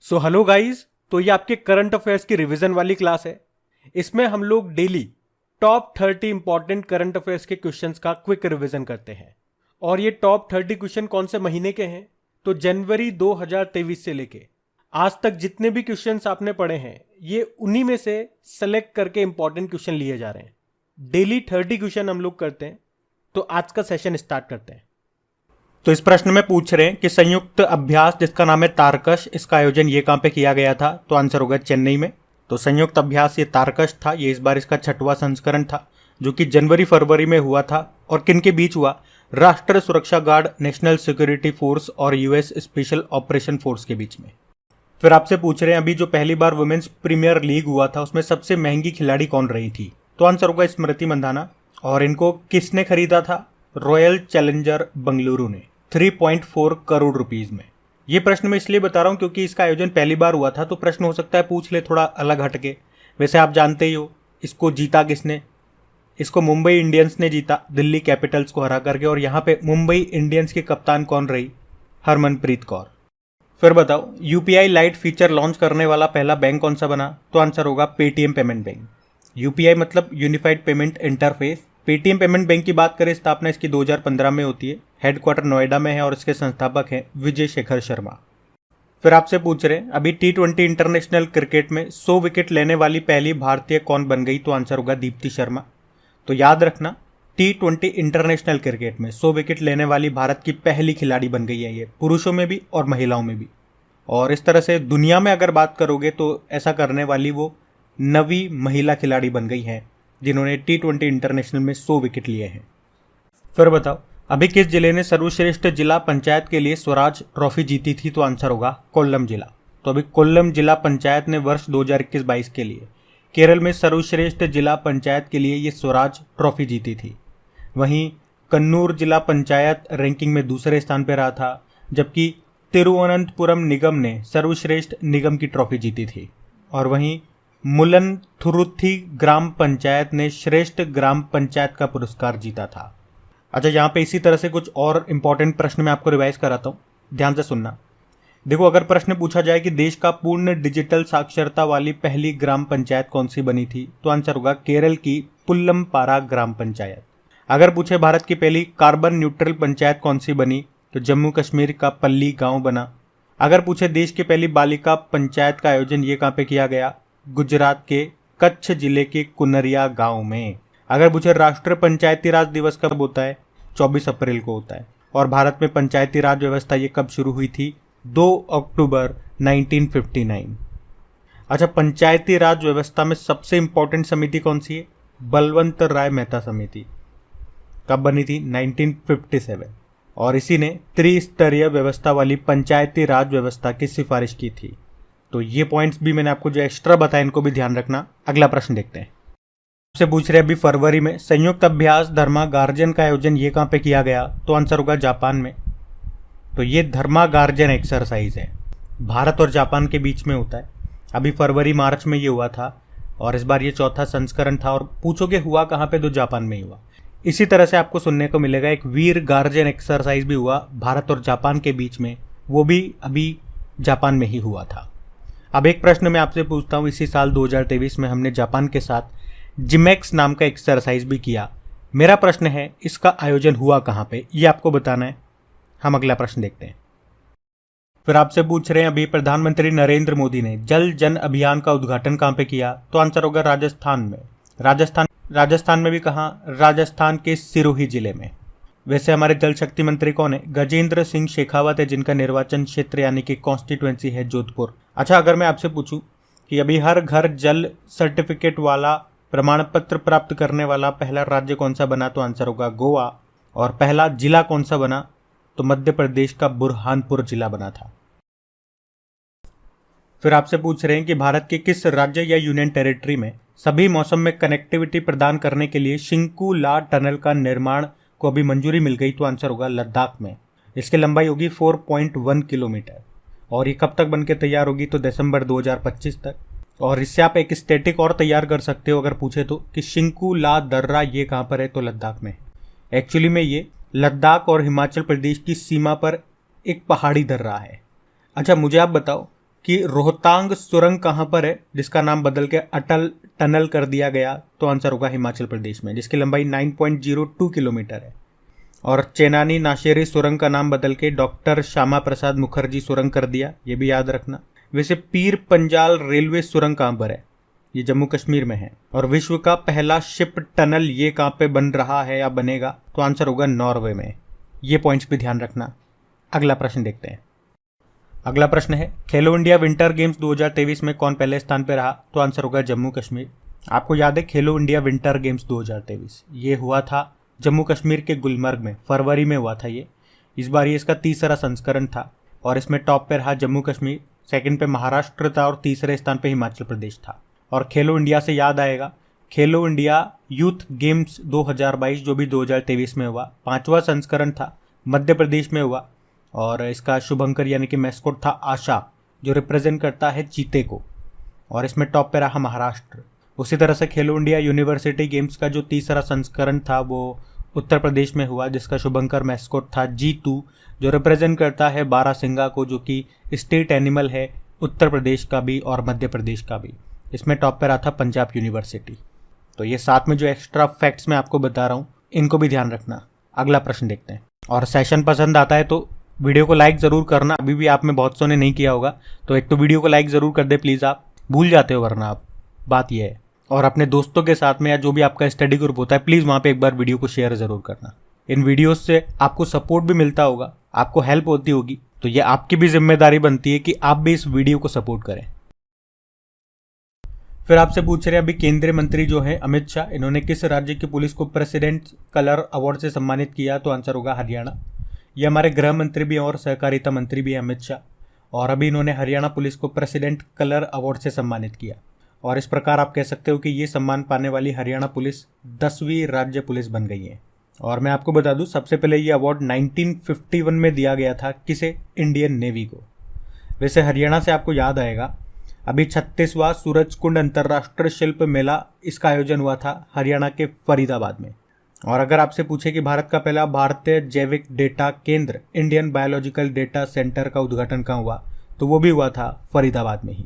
So hello guys, तो ये आपके करंट अफेयर्स की रिवीजन वाली क्लास है। इसमें हम लोग daily top 30 important current affairs के क्वेश्चंस का क्विक रिवीजन करते हैं। और ये टॉप 30 क्वेश्चन कौन से महीने के हैं? तो जनवरी 2023 से लेके आज तक जितने भी क्वेश्चंस आपने पढ़े हैं, ये उन्हीं में से सेलेक्ट करके इंपॉर्टेंट क्वेश्चन लिए जा रहे हैं। डेली 30 क्वेश्चन हम लोग करते हैं। तो आज का सेशन स्टार्ट करते हैं। तो इस प्रश्न में पूछ रहे हैं कि संयुक्त अभ्यास जिसका नाम है तारकश, इसका आयोजन ये कहां पे किया गया था? तो आंसर होगा चेन्नई में। तो संयुक्त अभ्यास ये तारकश था। ये इस बार इसका 6वां संस्करण था, जो कि जनवरी फरवरी में हुआ था। और किन के बीच हुआ? राष्ट्रीय सुरक्षा गार्ड, नेशनल सिक्योरिटी फोर्स और यूएस स्पेशल ऑपरेशन फोर्स के बीच में। फिर आपसे पूछ रहे हैं अभी जो पहली बार वुमेन्स प्रीमियर लीग हुआ था, उसमें सबसे महंगी खिलाड़ी कौन रही थी? तो आंसर होगा स्मृति मंधाना। और इनको किसने खरीदा था? रॉयल चैलेंजर बंगलुरु ने 3.4 करोड़ रुपीज में। ये प्रश्न मैं इसलिए बता रहा हूं क्योंकि इसका आयोजन पहली बार हुआ था, तो प्रश्न हो सकता है पूछ ले थोड़ा अलग हटके। वैसे आप जानते ही हो इसको जीता किसने? इसको मुंबई इंडियंस ने जीता, दिल्ली कैपिटल्स को हरा करके। और यहाँ पे मुंबई इंडियंस की कप्तान कौन रही? हरमनप्रीत कौर। फिर बताओ यूपीआई लाइट फीचर लॉन्च करने वाला पहला बैंक कौन सा बना? तो आंसर होगा पेटीएम पेमेंट बैंक। यूपीआई मतलब unified payment interface. Paytm payment bank की बात करें, स्थापना इसकी 2015 में होती है। हेडक्वार्टर नोएडा में है और इसके संस्थापक हैं विजय शेखर शर्मा। फिर आपसे पूछ रहे हैं अभी T20 इंटरनेशनल क्रिकेट में 100 विकेट लेने वाली पहली भारतीय कौन बन गई? तो आंसर होगा दीप्ति शर्मा। तो याद रखना, T20 इंटरनेशनल क्रिकेट में 100 विकेट लेने वाली भारत की पहली खिलाड़ी बन गई है ये, पुरुषों में भी और महिलाओं में भी। और इस तरह से दुनिया में अगर बात करोगे तो ऐसा करने वाली वो 9वीं महिला खिलाड़ी बन गई है जिन्होंने T20 इंटरनेशनल में 100 विकेट लिए हैं। फिर बताओ अभी किस जिले ने सर्वश्रेष्ठ जिला पंचायत के लिए स्वराज ट्रॉफी जीती थी? तो आंसर होगा कोल्लम जिला। तो अभी कोल्लम जिला पंचायत ने वर्ष 2021-22 के लिए केरल में सर्वश्रेष्ठ जिला पंचायत के लिए ये स्वराज ट्रॉफी जीती थी। वहीं कन्नूर जिला पंचायत रैंकिंग में दूसरे स्थान पर रहा था, जबकि तिरुवनंतपुरम निगम ने सर्वश्रेष्ठ निगम की ट्रॉफी जीती थी। और वहीं मुलनथुरुथी ग्राम पंचायत ने श्रेष्ठ ग्राम पंचायत का पुरस्कार जीता था। अच्छा, यहाँ पे इसी तरह से कुछ और इंपॉर्टेंट प्रश्न मैं आपको रिवाइज कराता हूँ, ध्यान से सुनना। देखो, अगर प्रश्न पूछा जाए कि देश का पूर्ण डिजिटल साक्षरता वाली पहली ग्राम पंचायत कौन सी बनी थी? तो आंसर होगा केरल की पुल्लमपारा ग्राम पंचायत। अगर पूछे भारत की पहली कार्बन न्यूट्रल पंचायत कौन सी बनी? तो जम्मू कश्मीर का पल्ली गांव बना। अगर पूछे देश की पहली बालिका पंचायत का आयोजन ये कहाँ पे किया गया? गुजरात के कच्छ जिले के कुनरिया गांव में। अगर पूछे राष्ट्रीय पंचायती राज दिवस कब होता है? 24 अप्रैल को होता है। और भारत में पंचायती राज व्यवस्था ये कब शुरू हुई थी? 2 अक्टूबर 1959। अच्छा, पंचायती राज व्यवस्था में सबसे इंपॉर्टेंट समिति कौन सी है? बलवंत राय मेहता समिति। कब बनी थी? 1957। और इसी ने त्रिस्तरीय व्यवस्था वाली पंचायती राज व्यवस्था की सिफारिश की थी। तो ये पॉइंट्स भी मैंने आपको जो एक्स्ट्रा बताया, इनको भी ध्यान रखना। अगला प्रश्न देखते हैं। आपसे पूछ रहे अभी फरवरी में संयुक्त अभ्यास धर्मागार्जन का आयोजन ये कहाँ पे किया गया? तो आंसर होगा जापान में। तो ये धर्मागार्जन एक्सरसाइज है, भारत और जापान के बीच में होता है। अभी फरवरी मार्च में ये हुआ था और इस बार ये 4था संस्करण था। और पूछोगे हुआ कहाँ पे? तो जापान में ही हुआ। इसी तरह से आपको सुनने को मिलेगा एक वीर गार्जन एक्सरसाइज भी हुआ भारत और जापान के बीच में, वो भी अभी जापान में ही हुआ था। अब एक प्रश्न मैं आपसे पूछता हूँ, इसी साल 2023 में हमने जापान के साथ जिमेक्स नाम का एक्सरसाइज भी किया। मेरा प्रश्न है इसका आयोजन हुआ कहाँ पे, ये आपको बताना है। हम अगला प्रश्न देखते हैं। फिर आपसे पूछ रहे हैं अभी प्रधानमंत्री नरेंद्र मोदी ने जल जन अभियान का उद्घाटन कहाँ पे किया? तो आंसर होगा राजस्थान में। राजस्थान में भी कहाँ? राजस्थान के सिरोही जिले में। वैसे हमारे जल शक्ति मंत्री कौन है? गजेंद्र सिंह शेखावत है, जिनका निर्वाचन क्षेत्र यानी कि कॉन्स्टिट्यूएंसी है जोधपुर। अच्छा, अगर मैं आपसे पूछूं कि अभी हर घर जल सर्टिफिकेट वाला प्रमाण पत्र प्राप्त करने वाला पहला राज्य कौन सा बना? तो आंसर होगा गोवा। और पहला जिला कौन सा बना? तो मध्य प्रदेश का बुरहानपुर जिला बना था। फिर आपसे पूछ रहे हैं कि भारत के किस राज्य या यूनियन टेरिटरी में सभी मौसम में कनेक्टिविटी प्रदान करने के लिए शिंकू ला टनल का निर्माण को अभी मंजूरी मिल गई? तो आंसर होगा लद्दाख में। इसकी लंबाई होगी 4.1 किलोमीटर और ये कब तक बनके तैयार होगी? तो दिसंबर 2025 तक। और इससे आप एक स्टैटिक और तैयार कर सकते हो अगर पूछे तो, कि शिंकू ला दर्रा ये कहाँ पर है? तो लद्दाख में। एक्चुअली में ये लद्दाख और हिमाचल प्रदेश की सीमा पर एक पहाड़ी दर्रा है। अच्छा, मुझे आप बताओ कि रोहतांग सुरंग कहाँ पर है जिसका नाम बदल के अटल टनल कर दिया गया? तो आंसर होगा हिमाचल प्रदेश में, जिसकी लंबाई 9.02 किलोमीटर है। और चेनानी नाशेरी सुरंग का नाम बदल के डॉक्टर श्यामा प्रसाद मुखर्जी सुरंग कर दिया, ये भी याद रखना। वैसे पीर पंजाल रेलवे सुरंग कहाँ पर है? ये जम्मू कश्मीर में है। और विश्व का पहला शिप टनल ये कहाँ पे बन रहा है या बनेगा? तो आंसर होगा नॉर्वे में। ये पॉइंट्स भी ध्यान रखना। अगला प्रश्न देखते हैं। अगला प्रश्न है, खेलो इंडिया विंटर गेम्स 2023 में कौन पहले स्थान पर रहा? तो आंसर होगा जम्मू कश्मीर। आपको याद है खेलो इंडिया विंटर गेम्स 2023 ये हुआ था जम्मू कश्मीर के गुलमर्ग में, फरवरी में हुआ था ये। इस बार ये इसका तीसरा संस्करण था और इसमें टॉप पे रहा जम्मू कश्मीर, सेकंड पे महाराष्ट्र था और तीसरे स्थान पे हिमाचल प्रदेश था। और खेलो इंडिया से याद आएगा, खेलो इंडिया यूथ गेम्स 2022 जो भी 2023 में हुआ, 5वां संस्करण था, मध्य प्रदेश में हुआ। और इसका शुभंकर यानी कि मैस्कोट था आशा, जो रिप्रेजेंट करता है चीते को। और इसमें टॉप पे रहा महाराष्ट्र। उसी तरह से खेलो इंडिया यूनिवर्सिटी गेम्स का जो तीसरा संस्करण था वो उत्तर प्रदेश में हुआ, जिसका शुभंकर मैस्कोट था G2, जो रिप्रेजेंट करता है बारासिंगा को, जो कि स्टेट एनिमल है उत्तर प्रदेश का भी और मध्य प्रदेश का भी। इसमें टॉप पे रहा था पंजाब यूनिवर्सिटी। तो ये साथ में जो एक्स्ट्रा फैक्ट्स मैं आपको बता रहा हूँ इनको भी ध्यान रखना। अगला प्रश्न देखते हैं। और सेशन पसंद आता है तो वीडियो को लाइक ज़रूर करना। अभी भी आप में बहुत सौ ने नहीं किया होगा, तो एक तो वीडियो को लाइक ज़रूर कर दे प्लीज़, आप भूल जाते हो वरना आप, बात यह है। और अपने दोस्तों के साथ में या जो भी आपका स्टडी ग्रुप होता है प्लीज़ वहाँ पे एक बार वीडियो को शेयर ज़रूर करना। इन वीडियोस से आपको सपोर्ट भी मिलता होगा, आपको हेल्प होती होगी, तो ये आपकी भी जिम्मेदारी बनती है कि आप भी इस वीडियो को सपोर्ट करें। फिर आपसे पूछ रहे हैं अभी केंद्रीय मंत्री जो है अमित शाह, इन्होंने किस राज्य की पुलिस को प्रेसिडेंट कलर अवार्ड से सम्मानित किया? तो आंसर होगा हरियाणा। ये हमारे गृह मंत्री भी हैं और सहकारिता मंत्री भी हैं अमित शाह, और अभी इन्होंने हरियाणा पुलिस को प्रेसिडेंट कलर अवार्ड से सम्मानित किया। और इस प्रकार आप कह सकते हो कि ये सम्मान पाने वाली हरियाणा पुलिस 10वीं राज्य पुलिस बन गई है। और मैं आपको बता दूं, सबसे पहले ये अवार्ड 1951 में दिया गया था, किसे? इंडियन नेवी को। वैसे हरियाणा से आपको याद आएगा, अभी 36वां सूरजकुंड अंतर्राष्ट्रीय शिल्प मेला इसका आयोजन हुआ था हरियाणा के फरीदाबाद में। और अगर आपसे पूछे कि भारत का पहला भारतीय जैविक डेटा केंद्र इंडियन बायोलॉजिकल डेटा सेंटर का उद्घाटन कहाँ हुआ? तो वो भी हुआ था फरीदाबाद में ही।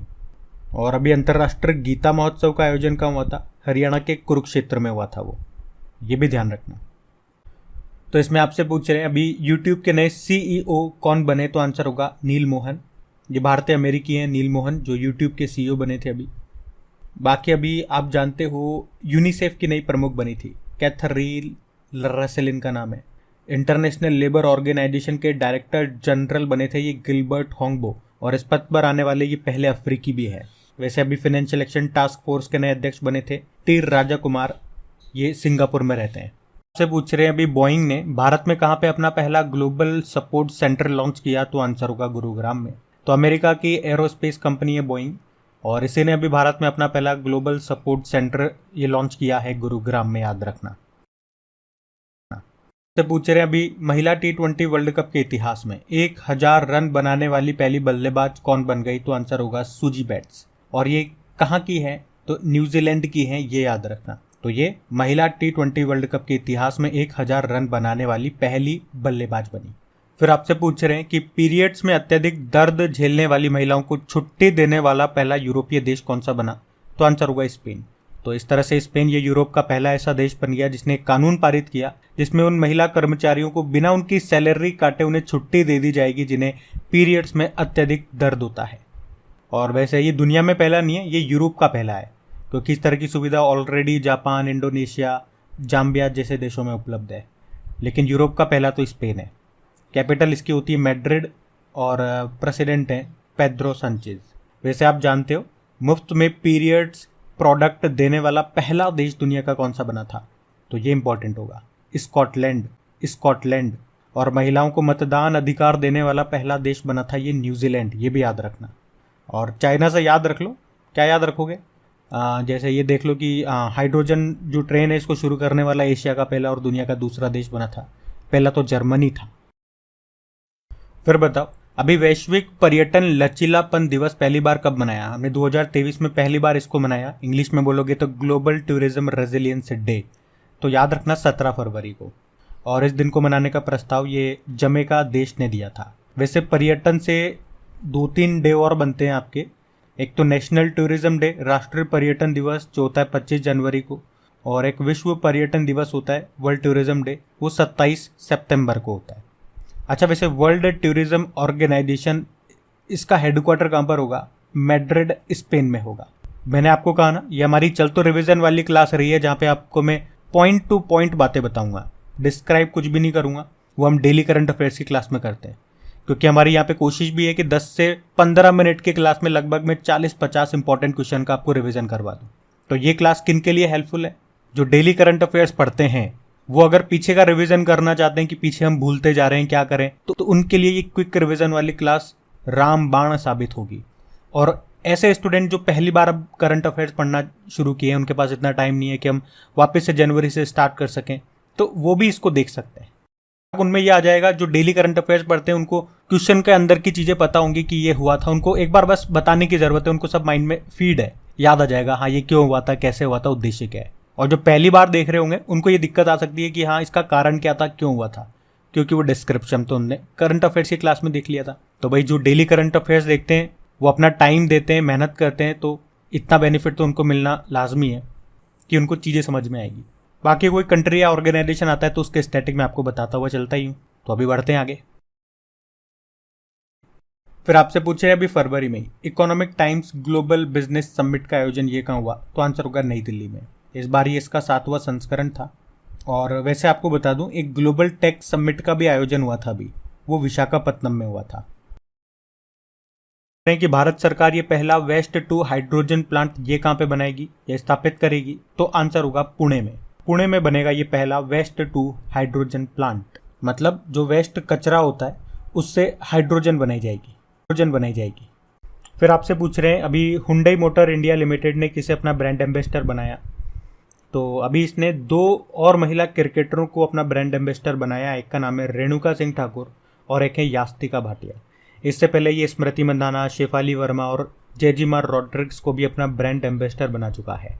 और अभी अंतर्राष्ट्रीय गीता महोत्सव का आयोजन कहाँ हुआ था? हरियाणा के कुरुक्षेत्र में हुआ था वो, ये भी ध्यान रखना। तो इसमें आपसे पूछ रहे हैं अभी यूट्यूब के नए CEO कौन बने? तो आंसर होगा नील मोहन। ये भारतीय अमेरिकी हैं नील मोहन, जो यूट्यूब के CEO बने थे अभी। बाकी अभी आप जानते हो यूनिसेफ की नई प्रमुख बनी थी, कैथरीन रसेल इनका नाम है। इंटरनेशनल लेबर ऑर्गेनाइजेशन के डायरेक्टर जनरल बने थे ये गिलबर्ट होंगबो, और इस पद पर आने वाले ये पहले अफ्रीकी भी है। वैसे अभी फाइनेंशियल एक्शन टास्क फोर्स के नए अध्यक्ष बने थे टीर राजा कुमार, ये सिंगापुर में रहते हैं। आपसे पूछ रहे हैं अभी बोइंग ने भारत में कहाँ पे अपना पहला ग्लोबल सपोर्ट सेंटर लॉन्च किया? तो आंसर होगा गुरुग्राम में। तो अमेरिका की एरोस्पेस कंपनी है बोइंग, और इसी ने अभी भारत में अपना पहला ग्लोबल सपोर्ट सेंटर ये लॉन्च किया है गुरुग्राम में, याद रखना। से पूछ रहे हैं अभी महिला T20 वर्ल्ड कप के इतिहास में 1000 रन बनाने वाली पहली बल्लेबाज कौन बन गई? तो आंसर होगा सुजी बैट्स। और ये कहाँ की है? तो न्यूजीलैंड की है, ये याद रखना। तो ये महिला T20 वर्ल्ड कप के इतिहास में 1000 रन बनाने वाली पहली बल्लेबाज बनी। फिर आपसे पूछ रहे हैं कि पीरियड्स में अत्यधिक दर्द झेलने वाली महिलाओं को छुट्टी देने वाला पहला यूरोपीय देश कौन सा बना? तो आंसर होगा स्पेन। तो इस तरह से स्पेन ये यूरोप का पहला ऐसा देश बन गया जिसने एक कानून पारित किया जिसमें उन महिला कर्मचारियों को बिना उनकी सैलरी काटे उन्हें छुट्टी दे दी जाएगी जिन्हें पीरियड्स में अत्यधिक दर्द होता है। और वैसे ये दुनिया में पहला नहीं है, ये यूरोप का पहला है, क्योंकि इस तरह की सुविधा ऑलरेडी जापान, इंडोनेशिया, जाम्बिया जैसे देशों में उपलब्ध है, लेकिन यूरोप का पहला तो स्पेन है। कैपिटल इसकी होती है मैड्रिड और प्रेसिडेंट है पेड्रो सांचेज। वैसे आप जानते हो मुफ्त में पीरियड्स प्रोडक्ट देने वाला पहला देश दुनिया का कौन सा बना था? तो ये इंपॉर्टेंट होगा, स्कॉटलैंड। और महिलाओं को मतदान अधिकार देने वाला पहला देश बना था ये न्यूजीलैंड, ये भी याद रखना। और चाइना से याद रख लो, क्या याद रखोगे? जैसे ये देख लो कि हाइड्रोजन जो ट्रेन है इसको शुरू करने वाला एशिया का पहला और दुनिया का दूसरा देश बना था, पहला तो जर्मनी था। फिर बताओ अभी वैश्विक पर्यटन लचीलापन दिवस पहली बार कब मनाया? हमने 2023 में पहली बार इसको मनाया, इंग्लिश में बोलोगे तो ग्लोबल टूरिज्म रेजिलियंस डे। तो याद रखना 17 फरवरी को। और इस दिन को मनाने का प्रस्ताव ये जमैका देश ने दिया था। वैसे पर्यटन से दो तीन डे और बनते हैं आपके। एक तो नेशनल टूरिज्म डे, राष्ट्रीय पर्यटन दिवस, जो होता है 25 जनवरी को, और एक विश्व पर्यटन दिवस होता है, वर्ल्ड टूरिज्म डे, वो 27 सितंबर को होता है। अच्छा, वैसे वर्ल्ड टूरिज्म ऑर्गेनाइजेशन, इसका हेडक्वार्टर कहाँ पर होगा? मैड्रिड, स्पेन में होगा। मैंने आपको कहा ना, ये हमारी चल तो रिवीजन वाली क्लास रही है, जहाँ पे आपको मैं पॉइंट टू पॉइंट बातें बताऊंगा, डिस्क्राइब कुछ भी नहीं करूंगा। वो हम डेली करंट अफेयर्स की क्लास में करते हैं, क्योंकि हमारी यहाँ पे कोशिश भी है कि 10 से 15 मिनट की क्लास में लगभग मैं 40-50 इंपॉर्टेंट क्वेश्चन का आपको रिवीजन करवा दूँ। तो ये क्लास किन के लिए हेल्पफुल है? जो डेली करंट अफेयर्स पढ़ते हैं, वो अगर पीछे का रिवीजन करना चाहते हैं कि पीछे हम भूलते जा रहे हैं, क्या करें, तो उनके लिए ये क्विक रिवीजन वाली क्लास रामबाण साबित होगी। और ऐसे स्टूडेंट जो पहली बार अब करंट अफेयर्स पढ़ना शुरू किए हैं, उनके पास इतना टाइम नहीं है कि हम वापस से जनवरी से स्टार्ट कर सकें, तो वो भी इसको देख सकते हैं। उनमें ये आ जाएगा, जो डेली करंट अफेयर्स पढ़ते हैं उनको क्वेश्चन के अंदर की चीज़ें पता होंगी कि ये हुआ था, उनको एक बार बस बताने की ज़रूरत है, उनको सब माइंड में फीड है, याद आ जाएगा, हाँ ये क्यों हुआ था, कैसे हुआ था, उद्देश्य क्या है। और जो पहली बार देख रहे होंगे उनको ये दिक्कत आ सकती है कि हाँ इसका कारण क्या था, क्यों हुआ था, क्योंकि वो डिस्क्रिप्शन तो उनने करंट अफेयर्स की क्लास में देख लिया था। तो भाई जो डेली करंट अफेयर्स देखते हैं, वो अपना टाइम देते हैं, मेहनत करते हैं, तो इतना बेनिफिट तो उनको मिलना लाजमी है कि उनको चीज़ें समझ में आएगी। बाकी कोई कंट्री या ऑर्गेनाइजेशन आता है तो उसके स्टैटिक में आपको बताता हुआ चलता ही हूँ। तो अभी बढ़ते हैं आगे। फिर आपसे पूछे अभी फरवरी में economic times global business summit का आयोजन ये कहाँ हुआ? तो आंसर होगा नई दिल्ली में। इस बार ये इसका 7वां संस्करण था। और वैसे आपको बता दूं, एक ग्लोबल टेक समिट का भी आयोजन हुआ था अभी, वो विशाखापत्तनम में हुआ था। कि भारत सरकार ये पहला वेस्ट टू हाइड्रोजन प्लांट ये कहाँ पे बनाएगी या स्थापित करेगी? तो आंसर होगा पुणे में। पुणे में बनेगा ये पहला वेस्ट टू हाइड्रोजन प्लांट, मतलब जो वेस्ट कचरा होता है उससे हाइड्रोजन बनाई जाएगी। फिर आपसे पूछ रहे हैं अभी हुंडई मोटर इंडिया लिमिटेड ने किसे अपना ब्रांड एम्बेसडर बनाया? तो अभी इसने 2 और महिला क्रिकेटरों को अपना ब्रांड एम्बेसडर बनाया। एक का नाम है रेणुका सिंह ठाकुर और एक है यास्तिका भाटिया। इससे पहले ये स्मृति मंदाना, शेफाली वर्मा और जेजिमार रॉड्रिग्स को भी अपना ब्रांड एम्बेसडर बना चुका है।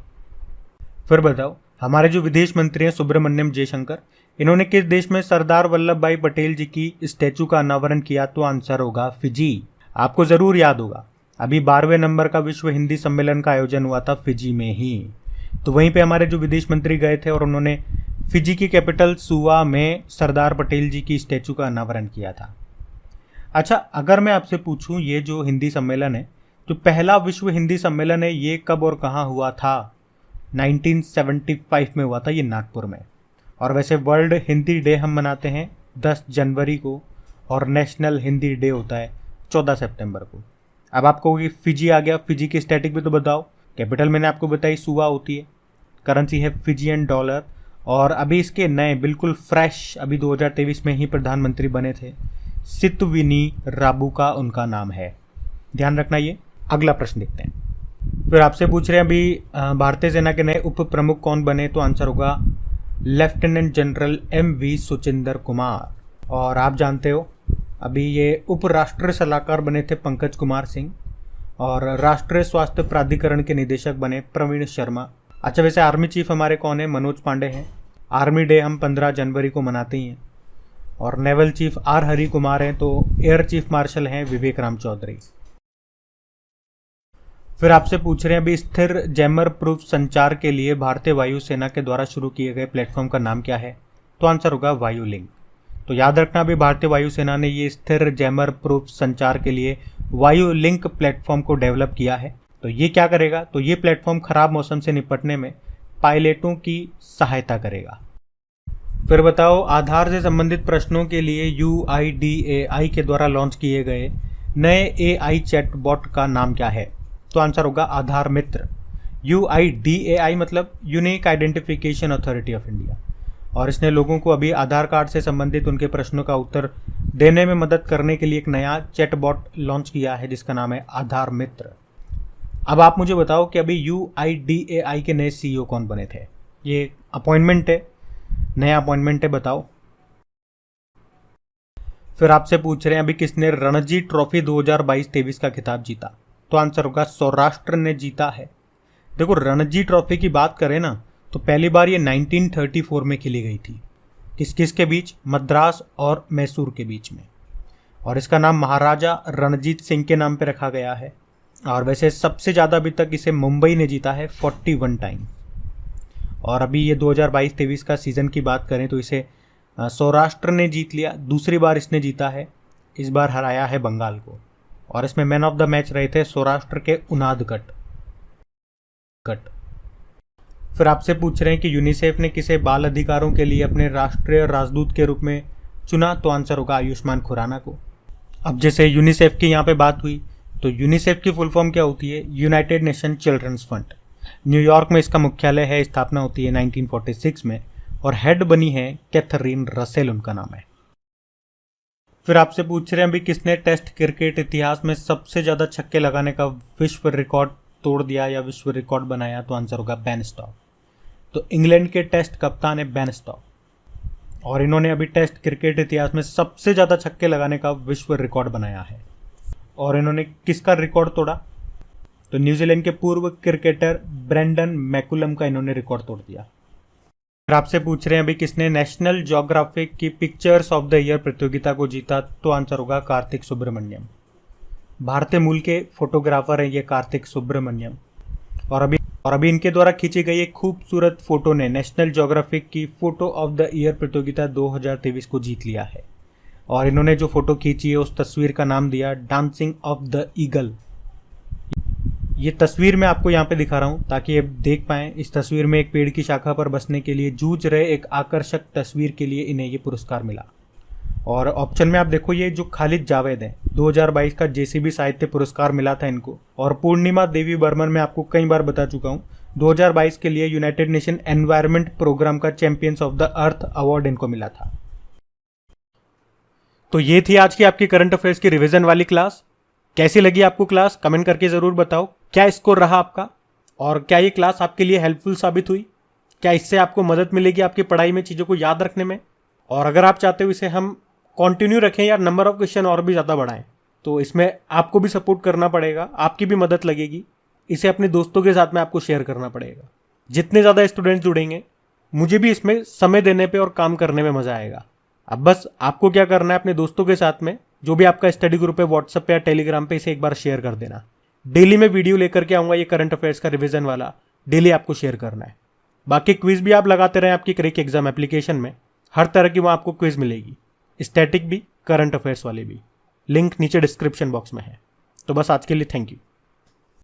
फिर बताओ, हमारे जो विदेश मंत्री हैं सुब्रमण्यम जयशंकर, इन्होंने किस देश में सरदार वल्लभ भाई पटेल जी की स्टैचू का अनावरण किया? तो आंसर होगा फिजी। आपको जरूर याद होगा, अभी 12वें नंबर का विश्व हिंदी सम्मेलन का आयोजन हुआ था फिजी में ही। तो वहीं पे हमारे जो विदेश मंत्री गए थे और उन्होंने फिजी की कैपिटल सुवा में सरदार पटेल जी की स्टैचू का अनावरण किया था। अच्छा, अगर मैं आपसे पूछूं, ये जो हिंदी सम्मेलन है, जो पहला विश्व हिंदी सम्मेलन है, ये कब और कहाँ हुआ था? 1975 में हुआ था, ये नागपुर में। और वैसे वर्ल्ड हिंदी डे हम मनाते हैं 10 जनवरी को, और नेशनल हिंदी डे होता है 14 सितंबर को। अब आपको फिजी आ गया, फिजी की स्टैटिक भी तो बताओ। कैपिटल मैंने आपको बताई सुवा होती है, करेंसी है फिजियन डॉलर, और अभी इसके नए बिल्कुल फ्रेश, अभी 2023 में ही प्रधानमंत्री बने थे, सितविनी राबुका उनका नाम है, ध्यान रखना ये। अगला प्रश्न देखते हैं। फिर आपसे पूछ रहे हैं अभी भारतीय सेना के नए उप प्रमुख कौन बने? तो आंसर होगा lieutenant general MV Suchinder Kumar. और आप जानते हो अभी ये उप राष्ट्रीय सलाहकार बने थे पंकज कुमार सिंह, और राष्ट्रीय स्वास्थ्य प्राधिकरण के निदेशक बने प्रवीण शर्मा। अच्छा, वैसे आर्मी चीफ हमारे कौन है? मनोज पांडे हैं। आर्मी डे हम 15 जनवरी को मनाते ही हैं। और naval chief R Hari Kumar हैं, तो एयर चीफ मार्शल हैं विवेक राम चौधरी। फिर आपसे पूछ रहे हैं अभी स्थिर जैमर प्रूफ संचार के लिए भारतीय वायुसेना के द्वारा शुरू किए गए प्लेटफॉर्म का नाम क्या है? तो आंसर होगा वायु लिंक। तो याद रखना, अभी भारतीय वायुसेना ने ये स्थिर जैमर प्रूफ संचार के लिए वायु लिंक प्लेटफॉर्म को डेवलप किया है। तो ये क्या करेगा? तो ये प्लेटफॉर्म खराब मौसम से निपटने में पायलटों की सहायता करेगा। फिर बताओ, आधार से संबंधित प्रश्नों के लिए UIDAI के द्वारा लॉन्च किए गए नए AI चैट बॉट का नाम क्या है? तो आंसर होगा आधार मित्र। UIDAI मतलब unique identification authority of India, और इसने लोगों को अभी आधार कार्ड से संबंधित उनके प्रश्नों का उत्तर देने में मदद करने के लिए एक नया चैट बॉट लॉन्च किया है जिसका नाम है आधार मित्र। अब आप मुझे बताओ कि अभी UIDAI के नए CEO कौन बने थे? ये अपॉइंटमेंट है, नया अपॉइंटमेंट है, बताओ। फिर आपसे पूछ रहे हैं अभी किसने रणजी ट्रॉफी 2022-23 का खिताब जीता? तो आंसर होगा सौराष्ट्र ने जीता है। देखो, रणजी ट्रॉफी की बात करें ना, तो पहली बार ये 1934 में खेली गई थी। किस किस के बीच? मद्रास और मैसूर के बीच में। और इसका नाम महाराजा रणजीत सिंह के नाम पे रखा गया है। और वैसे सबसे ज़्यादा अभी तक इसे मुंबई ने जीता है 41 टाइम। और अभी ये 2022-23 का सीज़न की बात करें तो इसे सौराष्ट्र ने जीत लिया, दूसरी बार इसने जीता है, इस बार हराया है बंगाल को। और इसमें मैन ऑफ द मैच रहे थे सौराष्ट्र के उनादकट। फिर आपसे पूछ रहे हैं कि यूनिसेफ ने किसे बाल अधिकारों के लिए अपने राष्ट्रीय राजदूत के रूप में चुना, तो आंसर होगा आयुष्मान खुराना को। अब जैसे यूनिसेफ की यहाँ पे बात हुई तो यूनिसेफ की फुल फॉर्म क्या होती है? United Nation children's fund. New York में इसका मुख्यालय है, स्थापना होती है 1946 में और हेड बनी है कैथरीन रसेल, उनका नाम है। फिर आपसे पूछ रहे हैं अभी किसने टेस्ट क्रिकेट इतिहास में सबसे ज़्यादा छक्के लगाने का विश्व रिकॉर्ड तोड़ दिया या विश्व रिकॉर्ड बनाया, तो आंसर होगा बेन स्टोक्स। तो इंग्लैंड के टेस्ट कप्तान है बेन स्टोक्स और इन्होंने अभी टेस्ट क्रिकेट इतिहास में सबसे ज़्यादा छक्के लगाने का विश्व रिकॉर्ड बनाया है। और इन्होंने किसका रिकॉर्ड तोड़ा? तो न्यूजीलैंड के पूर्व क्रिकेटर ब्रेंडन मैकुलम का इन्होंने रिकॉर्ड तोड़ दिया। फिर आपसे पूछ रहे हैं अभी किसने नेशनल ज्योग्राफिक की पिक्चर्स ऑफ द ईयर प्रतियोगिता को जीता, तो आंसर होगा कार्तिक सुब्रमण्यम। भारतीय मूल के फोटोग्राफर हैं ये कार्तिक सुब्रमण्यम। और अभी इनके द्वारा खींची गई एक खूबसूरत फोटो ने नेशनल ज्योग्राफिक की फोटो ऑफ द ईयर प्रतियोगिता 2023 को जीत लिया है। और इन्होंने जो फोटो खींची है उस तस्वीर का नाम दिया डांसिंग ऑफ द ईगल। ये तस्वीर मैं आपको यहाँ पे दिखा रहा हूँ ताकि आप देख पाएं। इस तस्वीर में एक पेड़ की शाखा पर बसने के लिए जूझ रहे एक आकर्षक तस्वीर के लिए इन्हें ये पुरस्कार मिला। और ऑप्शन में आप देखो ये जो खालिद जावेद है 2022 का जेसीबी साहित्य पुरस्कार मिला था इनको। और पूर्णिमा देवी बर्मन मैं आपको कई बार बता चुका हूँ 2022 के लिए यूनाइटेड नेशन एनवायरनमेंट प्रोग्राम का champions of the earth award इनको मिला था। तो ये थी आज की आपकी करंट अफेयर्स की रिवीजन वाली क्लास। कैसी लगी आपको क्लास कमेंट करके ज़रूर बताओ। क्या स्कोर रहा आपका और क्या ये क्लास आपके लिए हेल्पफुल साबित हुई? क्या इससे आपको मदद मिलेगी आपकी पढ़ाई में चीज़ों को याद रखने में? और अगर आप चाहते हो इसे हम कंटिन्यू रखें या नंबर ऑफ क्वेश्चन और भी ज़्यादा बढ़ाएं तो इसमें आपको भी सपोर्ट करना पड़ेगा, आपकी भी मदद लगेगी। इसे अपने दोस्तों के साथ में आपको शेयर करना पड़ेगा। जितने ज़्यादा स्टूडेंट्स जुड़ेंगे मुझे भी इसमें समय देने पर और काम करने में मज़ा आएगा। अब बस आपको क्या करना है, अपने दोस्तों के साथ में जो भी आपका स्टडी ग्रुप है व्हाट्सएप पे या टेलीग्राम पे इसे एक बार शेयर कर देना। डेली में वीडियो लेकर के आऊँगा ये करंट अफेयर्स का रिवीजन वाला, डेली आपको शेयर करना है। बाकी क्विज भी आप लगाते रहें आपकी क्रिक एग्जाम एप्लीकेशन में, हर तरह की वहाँ आपको क्विज मिलेगी, स्टैटिक भी करंट अफेयर्स वाले भी। लिंक नीचे डिस्क्रिप्शन बॉक्स में है। तो बस आज के लिए थैंक यू।